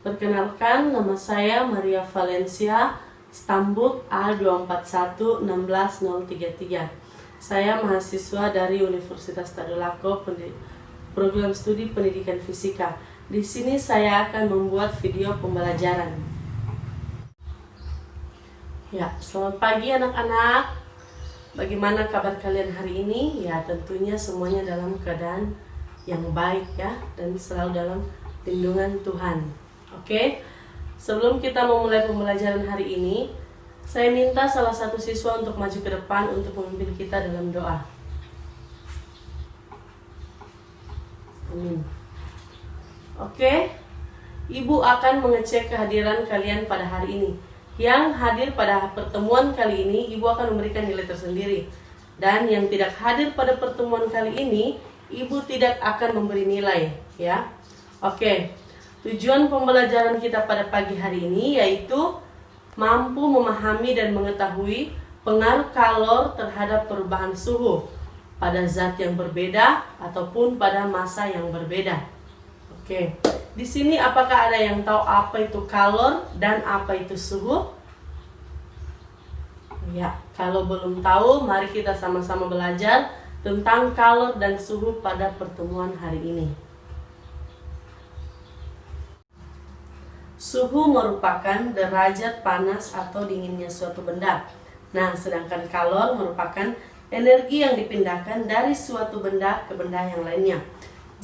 Perkenalkan, nama saya Maria Valencia, Stambuk A24116033. Saya mahasiswa dari Universitas Tadulako, program studi pendidikan fisika. Di sini saya akan membuat video pembelajaran. Ya, selamat pagi anak-anak. Bagaimana kabar kalian hari ini? Ya, tentunya semuanya dalam keadaan yang baik ya, dan selalu dalam lindungan Tuhan. Oke, sebelum kita memulai pembelajaran hari ini, saya minta salah satu siswa untuk maju ke depan untuk memimpin kita dalam doa. Amin. Oke, Ibu akan mengecek kehadiran kalian pada hari ini. Yang hadir pada pertemuan kali ini, Ibu akan memberikan nilai tersendiri. Dan yang tidak hadir pada pertemuan kali ini, Ibu tidak akan memberi nilai, ya. Oke. Tujuan pembelajaran kita pada pagi hari ini yaitu mampu memahami dan mengetahui pengaruh kalor terhadap perubahan suhu pada zat yang berbeda ataupun pada massa yang berbeda. Oke. Di sini apakah ada yang tahu apa itu kalor dan apa itu suhu? Ya, kalau belum tahu, mari kita sama-sama belajar tentang kalor dan suhu pada pertemuan hari ini. Suhu merupakan derajat panas atau dinginnya suatu benda. Nah, sedangkan kalor merupakan energi yang dipindahkan dari suatu benda ke benda yang lainnya.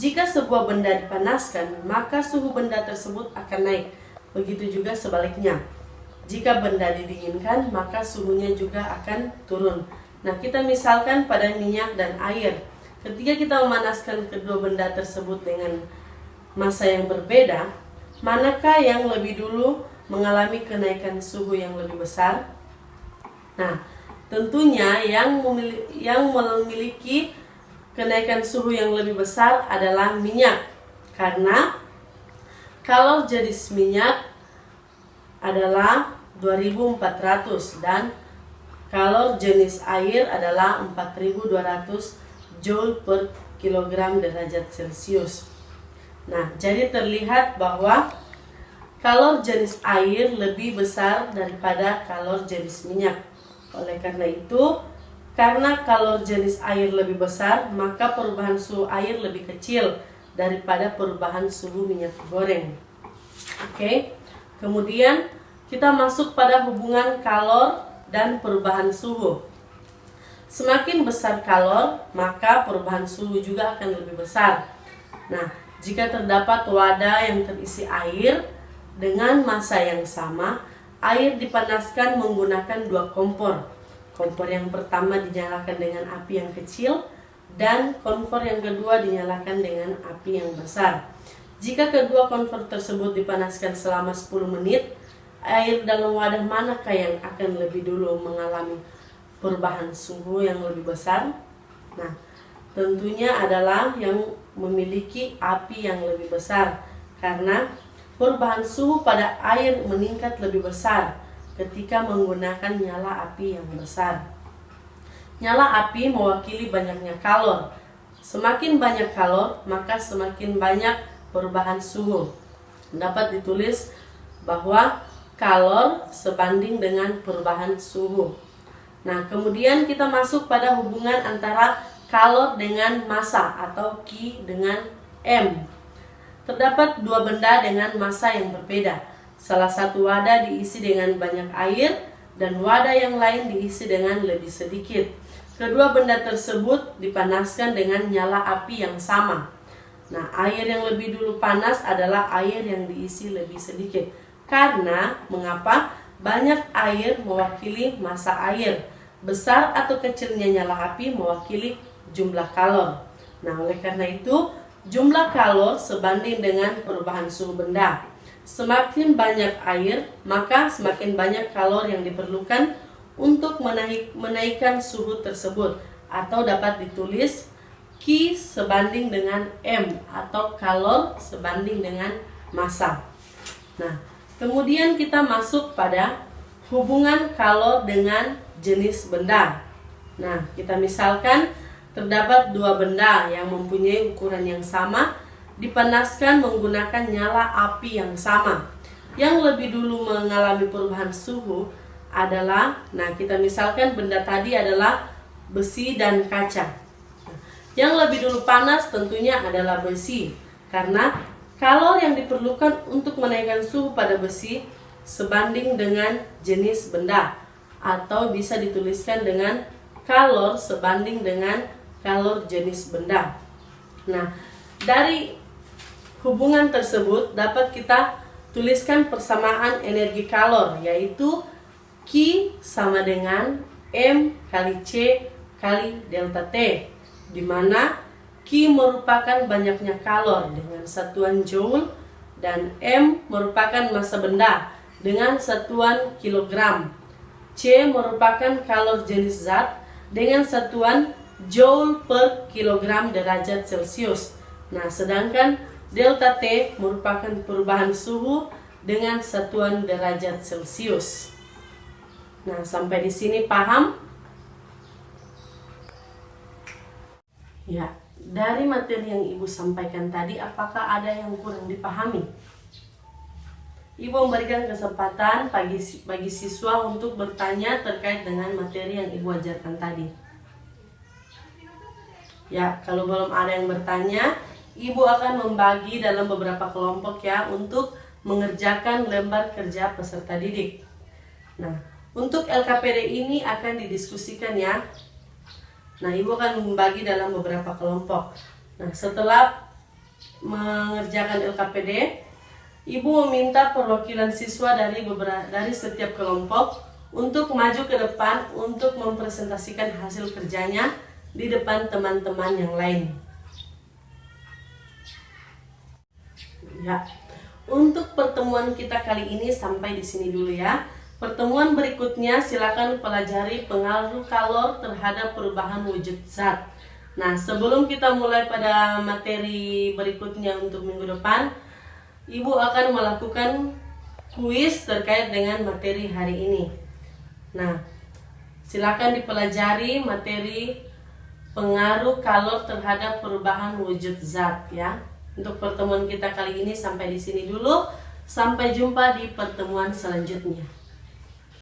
Jika sebuah benda dipanaskan, maka suhu benda tersebut akan naik. Begitu juga sebaliknya. Jika benda didinginkan, maka suhunya juga akan turun. Nah, kita misalkan pada minyak dan air. Ketika kita memanaskan kedua benda tersebut dengan massa yang berbeda, manakah yang lebih dulu mengalami kenaikan suhu yang lebih besar? Nah, tentunya yang memiliki kenaikan suhu yang lebih besar adalah minyak. Karena kalor jenis minyak adalah 2400 dan kalor jenis air adalah 4200 Joule per kilogram derajat Celcius. Nah, jadi terlihat bahwa kalor jenis air lebih besar daripada kalor jenis minyak. Oleh karena itu, karena kalor jenis air lebih besar, maka perubahan suhu air lebih kecil daripada perubahan suhu minyak goreng. Oke. Kemudian kita masuk pada hubungan kalor dan perubahan suhu. Semakin besar kalor, maka perubahan suhu juga akan lebih besar. Nah, jika terdapat wadah yang terisi air dengan massa yang sama, air dipanaskan menggunakan dua kompor. Kompor yang pertama dinyalakan dengan api yang kecil dan kompor yang kedua dinyalakan dengan api yang besar. Jika kedua kompor tersebut dipanaskan selama 10 menit, air dalam wadah manakah yang akan lebih dulu mengalami perubahan suhu yang lebih besar? Nah, tentunya adalah yang memiliki api yang lebih besar, karena perubahan suhu pada air meningkat lebih besar ketika menggunakan nyala api yang besar. Nyala api mewakili banyaknya kalor. Semakin banyak kalor, maka semakin banyak perubahan suhu. Dapat ditulis bahwa kalor sebanding dengan perubahan suhu. Nah, kemudian kita masuk pada hubungan antara kalor dengan massa atau Q dengan M. Terdapat dua benda dengan massa yang berbeda. Salah satu wadah diisi dengan banyak air dan wadah yang lain diisi dengan lebih sedikit. Kedua benda tersebut dipanaskan dengan nyala api yang sama. Nah, air yang lebih dulu panas adalah air yang diisi lebih sedikit. Karena mengapa? Banyak air mewakili massa air. Besar atau kecilnya nyala api mewakili jumlah kalor. Nah, oleh karena itu, jumlah kalor sebanding dengan perubahan suhu benda. Semakin banyak air, maka semakin banyak kalor yang diperlukan untuk menaikkan suhu tersebut. Atau dapat ditulis Q sebanding dengan M atau kalor sebanding dengan massa. Nah, kemudian kita masuk pada hubungan kalor dengan jenis benda. Nah, kita misalkan terdapat dua benda yang mempunyai ukuran yang sama dipanaskan menggunakan nyala api yang sama. Yang lebih dulu mengalami perubahan suhu adalah, nah kita misalkan benda tadi adalah besi dan kaca. Yang lebih dulu panas tentunya adalah besi, karena kalor yang diperlukan untuk menaikkan suhu pada besi sebanding dengan jenis benda, atau bisa dituliskan dengan kalor sebanding dengan kalor jenis benda. Nah, dari hubungan tersebut dapat kita tuliskan persamaan energi kalor, yaitu Q sama dengan M kali C kali delta T, di mana Q merupakan banyaknya kalor dengan satuan joule dan M merupakan massa benda dengan satuan kilogram. C merupakan kalor jenis zat dengan satuan joule per kilogram derajat Celcius. Nah, sedangkan delta T merupakan perubahan suhu dengan satuan derajat Celcius. Nah, sampai di sini paham? Ya, dari materi yang Ibu sampaikan tadi, apakah ada yang kurang dipahami? Ibu memberikan kesempatan bagi siswa untuk bertanya terkait dengan materi yang Ibu ajarkan tadi. Ya, kalau belum ada yang bertanya, Ibu akan membagi dalam beberapa kelompok ya untuk mengerjakan lembar kerja peserta didik. Nah, untuk LKPD ini akan didiskusikan ya. Nah, Ibu akan membagi dalam beberapa kelompok. Nah, setelah mengerjakan LKPD, Ibu meminta perwakilan siswa dari setiap kelompok untuk maju ke depan untuk mempresentasikan hasil kerjanya di depan teman-teman yang lain. Ya, untuk pertemuan kita kali ini sampai di sini dulu ya. Pertemuan berikutnya silakan pelajari pengaruh kalor terhadap perubahan wujud zat. Nah, sebelum kita mulai pada materi berikutnya untuk minggu depan, Ibu akan melakukan kuis terkait dengan materi hari ini. Nah, silakan dipelajari materi pengaruh kalor terhadap perubahan wujud zat ya. Untuk pertemuan kita kali ini sampai di sini dulu. Sampai jumpa di pertemuan selanjutnya.